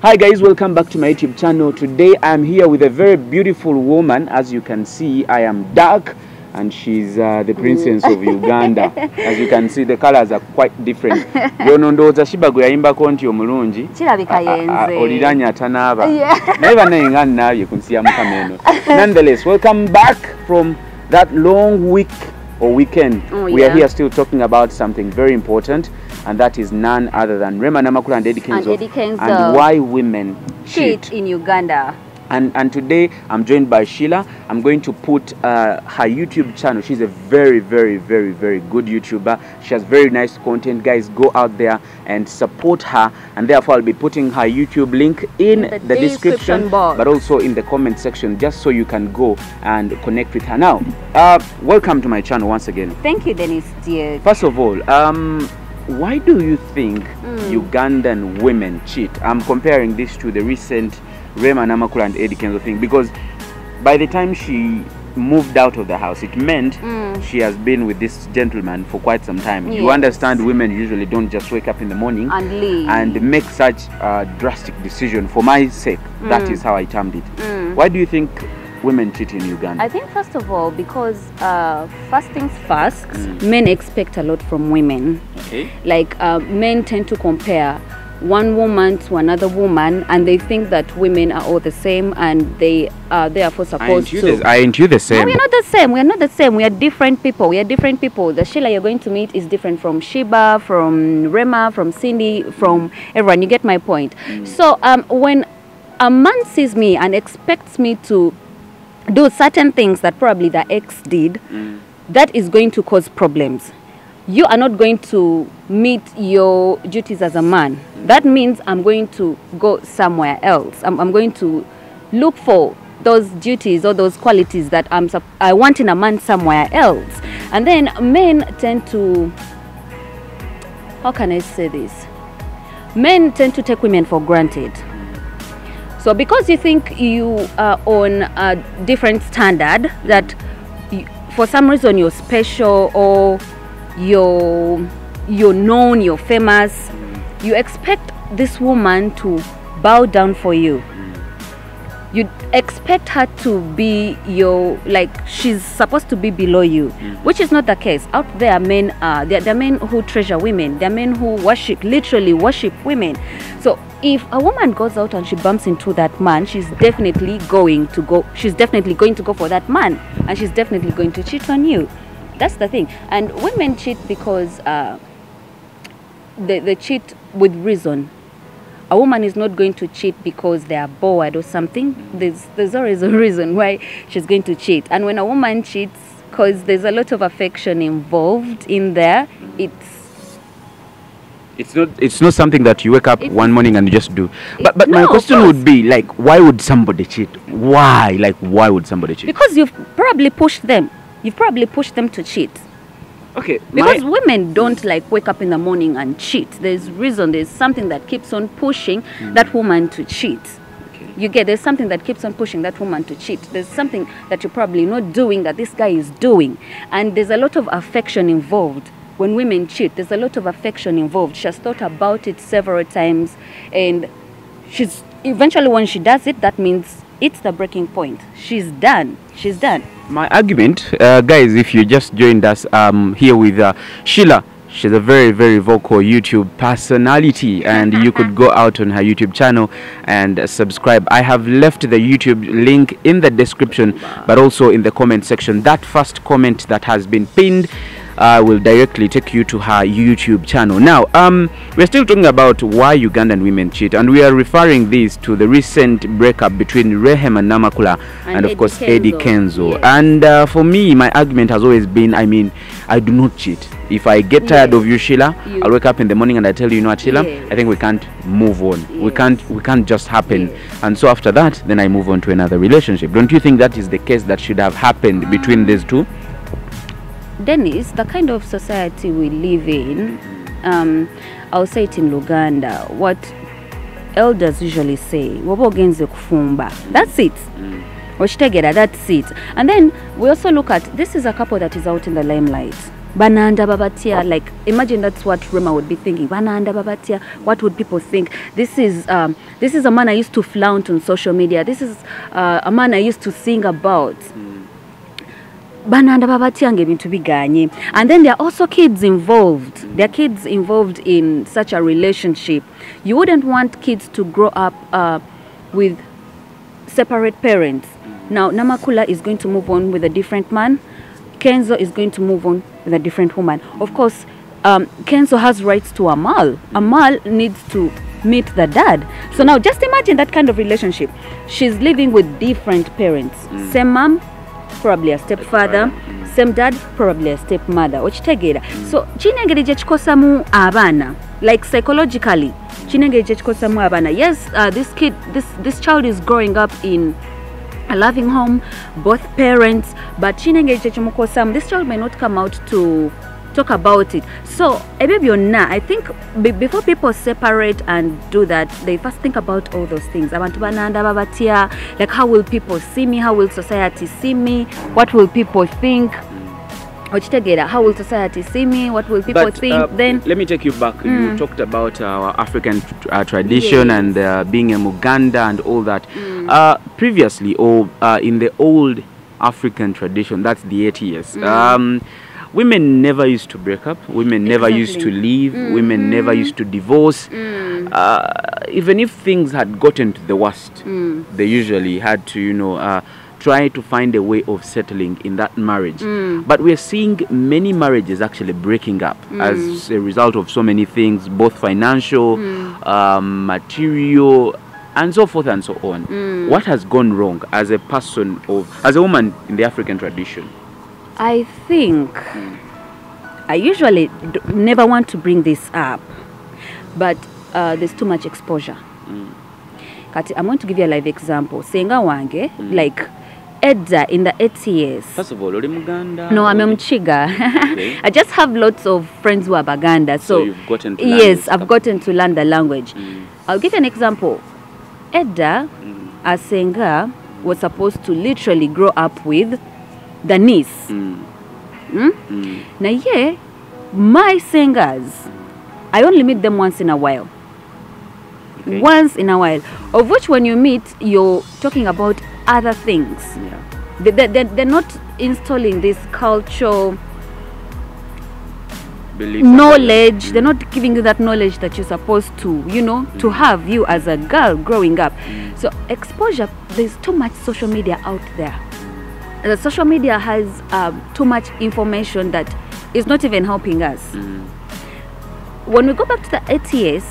Hi guys, welcome back to my YouTube channel. Today I'm here with a very beautiful woman. As you can see, I am dark and she's the princess of Uganda. As you can see, the colors are quite different. Yonondoza shibago yaimba konti omulungi. Kirabika yenze. Oliranya tanaba. Never nenga naye kunsiya mukameno. Nonetheless, welcome back from that long week or weekend. We are here still talking about something very important, and that is none other than Rema Namakula and Kenzo, and why women cheat in Uganda. And today I'm joined by Sheila. I'm going to put her YouTube channel. She's a very good YouTuber. She has very nice content. Guys, go out there and support her, and therefore I'll be putting her YouTube link in the description box, but also in the comment section, just so you can go and connect with her. Now, welcome to my channel once again. Thank you, Dennis, dear. First of all, why do you think Ugandan women cheat? I'm comparing this to the recent Rema Namakula and Kenzo thing, because by the time she moved out of the house, it meant she has been with this gentleman for quite some time. Yes. You understand, women usually don't just wake up in the morning and leave and make such a drastic decision. For my sake, that is how I termed it. Why do you think women cheat in Uganda? I think first of all, because first things first, men expect a lot from women. Okay. Like men tend to compare one woman to another woman, and they think that women are all the same, and they are therefore supposed to. Aren't you the same? No, we are not the same. We are not the same. We are different people. We are different people. The Sheila you're going to meet is different from Sheba, from Rema, from Cindy, from everyone. You get my point. So when a man sees me and expects me to do certain things that probably the ex did, that is going to cause problems. You are not going to meet your duties as a man. That means I'm going to go somewhere else. I'm going to look for those duties or those qualities that I want in a man somewhere else. And then men tend to, how can I say this? Men tend to take women for granted. So because you think you are on a different standard, that for some reason you're special, or you're known, you're famous, you expect this woman to bow down for you. You expect her to be like she's supposed to be below you, which is not the case. Out there, men are there are men who treasure women. There are men who literally worship women. So if a woman goes out and she bumps into that man, she's definitely going to go for that man, and she's definitely going to cheat on you. That's the thing. And women cheat because they cheat with reason. A woman is not going to cheat because they are bored or something. There's always a reason why she's going to cheat. And when a woman cheats, because there's a lot of affection involved in there, it's not something that you wake up one morning and you just do. But my question would be, like, why would somebody cheat? Why? Like, why would somebody cheat? Because you've probably pushed them. You've probably pushed them to cheat. Okay. Because women don't like wake up in the morning and cheat. There's something that keeps on pushing that woman to cheat. Okay. There's something that keeps on pushing that woman to cheat. There's something that you're probably not doing that this guy is doing. And there's a lot of affection involved. When women cheat, there's a lot of affection involved. She has thought about it several times, and she's eventually, when she does it, that means it's the breaking point. She's done. She's done. My argument, guys, if you just joined us, here with Sheila. She's a very vocal YouTube personality, and you could go out on her YouTube channel and subscribe. I have left the YouTube link in the description, but also in the comment section. That first comment that has been pinned will directly take you to her YouTube channel. Now, we're still talking about why Ugandan women cheat, and we are referring this to the recent breakup between Rema Namakula and of course Kenzo. Yes. And for me, my argument has always been, I do not cheat. If I get tired of you, Sheila, I'll wake up in the morning and I tell you, you know what, Sheila, I think we can't move on. Yes. We can't just happen. And so after that, then I move on to another relationship. Don't you think that is the case that should have happened between these two? Dennis, the kind of society we live in, I'll say it in Uganda, what elders usually say, that's it. That's it. And then we also look at, this is a couple that is out in the limelight. Bananda babatia, like imagine that's what Rema would be thinking. Bananda babatia, what would people think? This is a man I used to flaunt on social media. This is a man I used to sing about. Bananda babatia ngebe to be ganye. And then there are also kids involved. There are kids involved in such a relationship. You wouldn't want kids to grow up with separate parents. Now Namakula is going to move on with a different man. Kenzo is going to move on with a different woman. Of course, Kenzo has rights to Amal. Amal needs to meet the dad. So now just imagine that kind of relationship. She's living with different parents. Same mom, probably a stepfather. Same dad, probably a stepmother. So chinengeri chikosamu abana, like psychologically. Chinengeri chikosamu abana. Yes, this child is growing up in a loving home, both parents, but this child may not come out to talk about it. So I think before people separate and do that, they first think about all those things. Like, how will people see me? How will society see me? What will people think? How will society see me? What will people think then? Let me take you back. You talked about our African tradition and being a Uganda and all that. Previously, or in the old African tradition, that's the 80s, women never used to break up. Women never used to leave. Women never used to divorce. Even if things had gotten to the worst, they usually had to, try to find a way of settling in that marriage. But we're seeing many marriages actually breaking up as a result of so many things, both financial, material, and so forth and so on. What has gone wrong as a person, as a woman in the African tradition? I think I usually never want to bring this up, but there's too much exposure. I'm going to give you a live example. Senga wange, like Edda in the 80s. First of all, are you Uganda? No, I'm Mchiga. Okay. I just have lots of friends who are Baganda. So you've gotten to yes, I've gotten to learn the language. I'll give you an example. Edda, as Senga, was supposed to literally grow up with the niece. Now, yeah, my singers, I only meet them once in a while. Okay. Once in a while, of which when you meet, you're talking about other things. They're not installing this cultural knowledge. They're not giving you that knowledge that you're supposed to, to have you as a girl growing up. So exposure, there's too much social media out there. The social media has too much information that is not even helping us. When we go back to the 80s,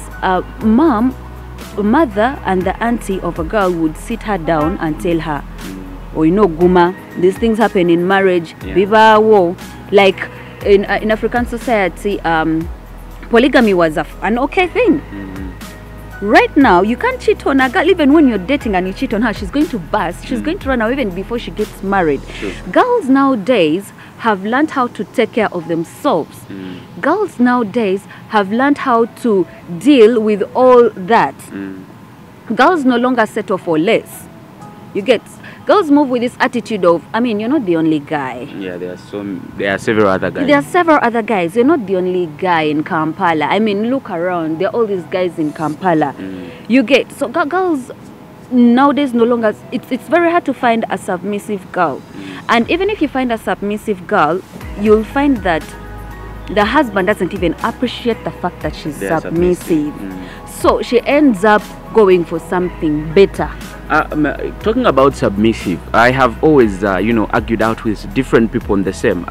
mother and the auntie of a girl would sit her down and tell her, Guma, these things happen in marriage. Viva wo. Like in African society, polygamy was an okay thing. Right now, you can't cheat on a girl. Even when you're dating and you cheat on her, she's going to burst. She's going to run away even before she gets married. Girls nowadays have learned how to take care of themselves. Girls nowadays have learned how to deal with all that. Girls no longer settle for less. You get? Girls move with this attitude of, you're not the only guy. Yeah, there are several other guys. There are several other guys. You're not the only guy in Kampala. Look around. There are all these guys in Kampala. You get? So girls nowadays no longer, it's very hard to find a submissive girl. And even if you find a submissive girl, you'll find that the husband doesn't even appreciate the fact that she's submissive. So she ends up going for something better. Talking about submissive, I have always, argued out with different people on the same.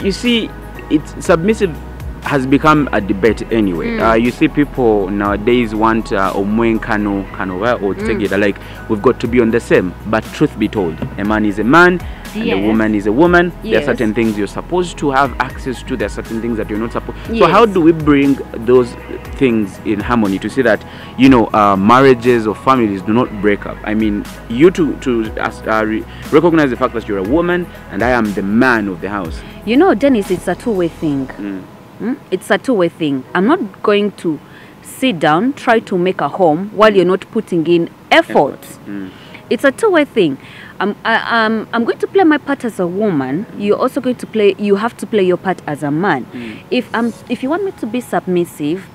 You see, submissive has become a debate anyway. You see people nowadays want omwenkano or together, like we've got to be on the same. But truth be told, a man is a man and a woman is a woman. There are certain things you're supposed to have access to. There are certain things that you're not supposed. So how do we bring those things in harmony to see that marriages or families do not break up? You to recognize the fact that you're a woman and I am the man of the house. Dennis, it's a two-way thing. It's a two-way thing. I'm not going to sit down, try to make a home while you're not putting in effort. It's a two-way thing. I'm going to play my part as a woman. You're also going to play. You have to play your part as a man. If you want me to be submissive,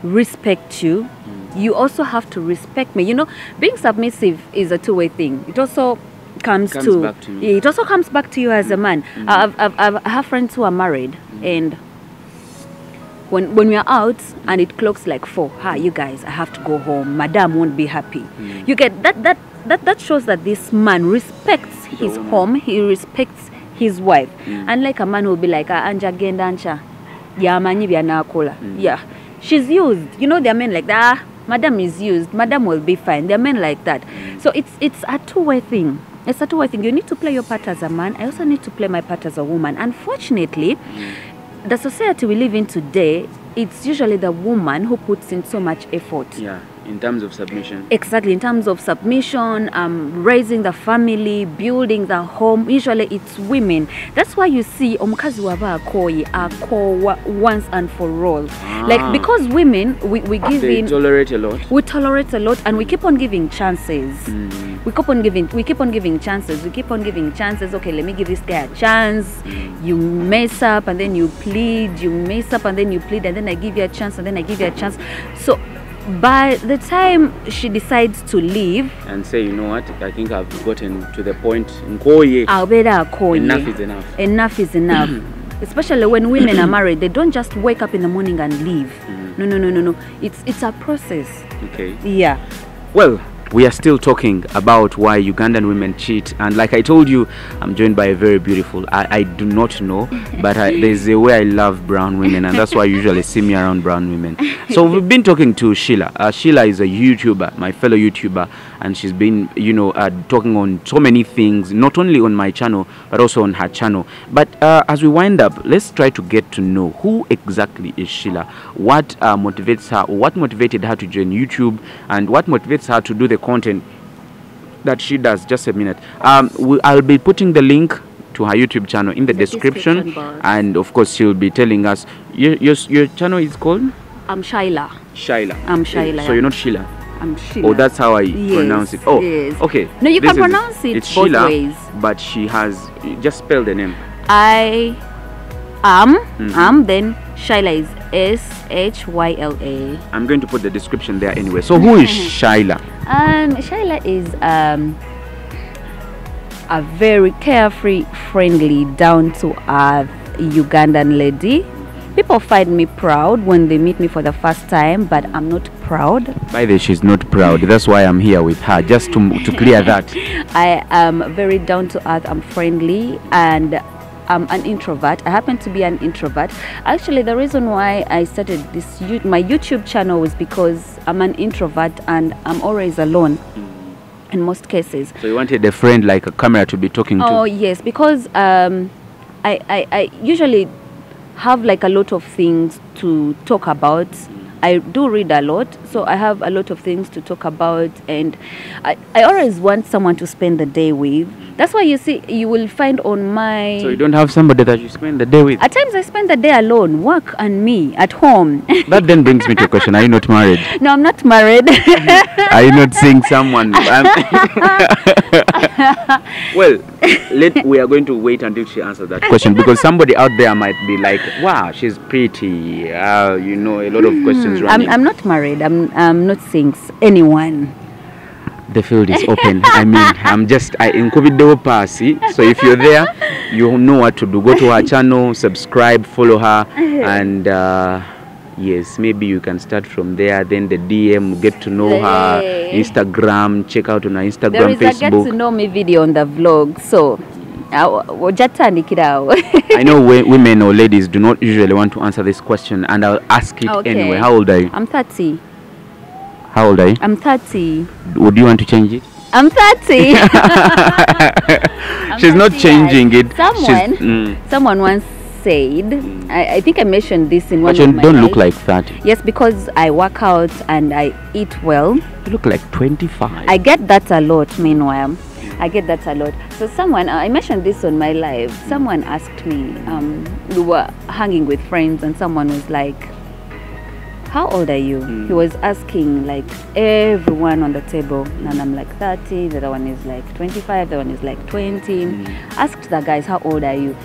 respect you, you also have to respect me. You know, being submissive is a two-way thing. It also comes back to me. It also comes back to you as a man. I have friends who are married, and when we are out and it clocks like 4, you guys, I have to go home. Madam won't be happy. You get that shows that this man respects his home. He respects his wife. Unlike a man who will be like, Anja gendancha, yamanyi byanakola. Yeah, she's used. You know, there are men like that. Madam is used. Madam will be fine. There are men like that. So it's a two-way thing. It's a two-way thing. You need to play your part as a man. I also need to play my part as a woman. Unfortunately, the society we live in today, it's usually the woman who puts in so much effort. Yeah, in terms of submission. Exactly, in terms of submission, raising the family, building the home. Usually it's women. That's why you see omukazi waba akowa once and for all. Like, because women, we give they in. tolerate a lot. We tolerate a lot, and we keep on giving chances. We keep on giving chances. Okay, let me give this guy a chance. You mess up and then you plead. You mess up and then you plead, and then I give you a chance, and then I give you a chance. So by the time she decides to leave and say, you know what, I think I've gotten to the point. Enough is enough. Enough is enough. Especially when women are married, they don't just wake up in the morning and leave. No. It's a process. Okay. Yeah. Well, we are still talking about why Ugandan women cheat, and like I told you, I'm joined by a very beautiful, I do not know, but there's a way I love brown women, and that's why you usually see me around brown women. So we've been talking to Sheila. Sheila is a YouTuber, my fellow YouTuber, and she's been, you know, talking on so many things, not only on my channel, but also on her channel. But as we wind up, let's try to get to know who exactly is Sheila, what motivates her, what motivated her to join YouTube, and what motivates her to do the content that she does. Just a minute. I'll be putting the link to her YouTube channel in the description, and of course she'll be telling us. Your channel is called? I'm Shaila. Shaila. I'm Shaila. So you're not Sheila? I'm Sheila. Oh, that's how I pronounce it. Oh, yes. Okay. No, you can pronounce it it's both Sheila, ways. But she has just spelled the name. I am, then Shaila is SHYLA. I'm going to put the description there anyway. So who is Shaila? Shaila is a very carefree, friendly, down-to-earth Ugandan lady. People find me proud when they meet me for the first time, but I'm not proud. By the way, she's not proud. That's why I'm here with her, just to clear that. I am very down-to-earth, I'm friendly, and I'm an introvert. I happen to be an introvert. Actually, the reason why I started my YouTube channel was because I'm an introvert and I'm always alone in most cases. So you wanted a friend, like a camera, to be talking to? Oh yes, because I usually have like a lot of things to talk about. I do read a lot, so I have a lot of things to talk about, and I always want someone to spend the day with. That's why you see, you will find on my... So you don't have somebody that you spend the day with? At times I spend the day alone, work and me, at home. That then brings me to a question. Are you not married? No, I'm not married. Are you not seeing someone? Well, we are going to wait until she answers that question, because somebody out there might be like, wow, she's pretty. You know, a lot of questions running. I'm not married. I'm not seeing anyone. The field is open. I mean, I in COVID passy. So if you're there, you know what to do. Go to her channel, subscribe, follow her, and yes, maybe you can start from there. Then the DM, get to know her, Instagram, check out on her Instagram, there is Facebook. A get to know me video on the vlog, so I know women or ladies do not usually want to answer this question, and I'll ask it anyway. How old are you? I'm 30. How old are you? I'm 30. Would you want to change it? I'm 30. She's 30, not changing it. Someone once said, I think I mentioned this in one of my lives. But you don't look like 30. Yes, because I work out and I eat well. You look like 25. I get that a lot, meanwhile. I get that a lot. So I mentioned this on my live. Someone asked me, we were hanging with friends, and someone was like, how old are you? He was asking like everyone on the table, and I'm like 30, the other one is like 25, the one is like 20. Asked the guys, how old are you?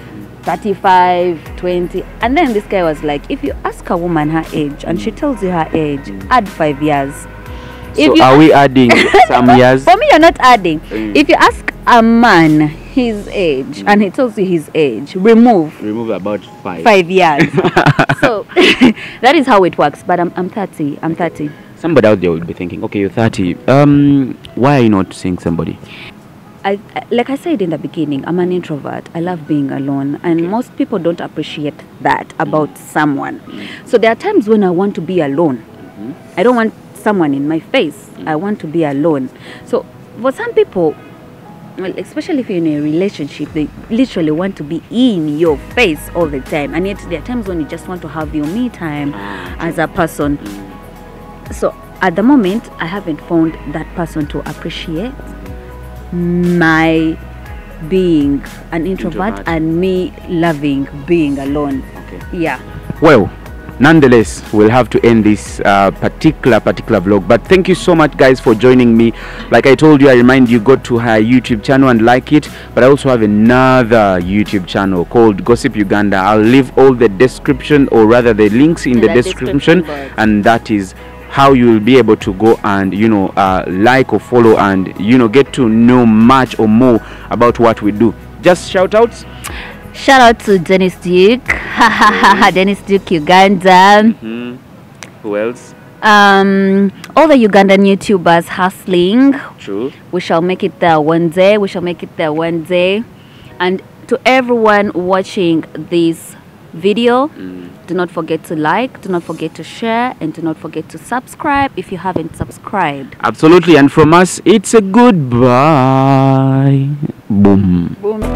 35, 20. And then this guy was like, if you ask a woman her age and she tells you her age, add 5 years. So are we adding some years? For me, you're not adding. If you ask a man his age and he tells you his age, remove about 5 years. So that is how it works. But I'm 30. I'm 30. Somebody out there will be thinking, okay, you're 30. Why are you not seeing somebody? Like I said in the beginning, I'm an introvert. I love being alone, and most people don't appreciate that about someone. So there are times when I want to be alone. I don't want someone in my face. I want to be alone. So for some people, well, especially if you're in a relationship, they literally want to be in your face all the time, and yet there are times when you just want to have your me time as a person. So at the moment, I haven't found that person to appreciate my being an introvert and me loving being alone. Yeah. Well, nonetheless, we'll have to end this particular vlog, but thank you so much guys for joining me. Like I told you, I remind you, go to her YouTube channel and like it. But I also have another YouTube channel called Gossip Uganda. I'll leave all the description, or rather the links in the description, and that is how you will be able to go and like or follow and get to know much or more about what we do. Just shout outs. Shout out to Dennis Duke. Dennis Duke, Uganda. Who else? All the Ugandan YouTubers hustling. True. We shall make it there one day. We shall make it there one day. And to everyone watching this video, do not forget to like, do not forget to share, and do not forget to subscribe if you haven't subscribed. Absolutely. And from us, it's a goodbye. Boom. Boom.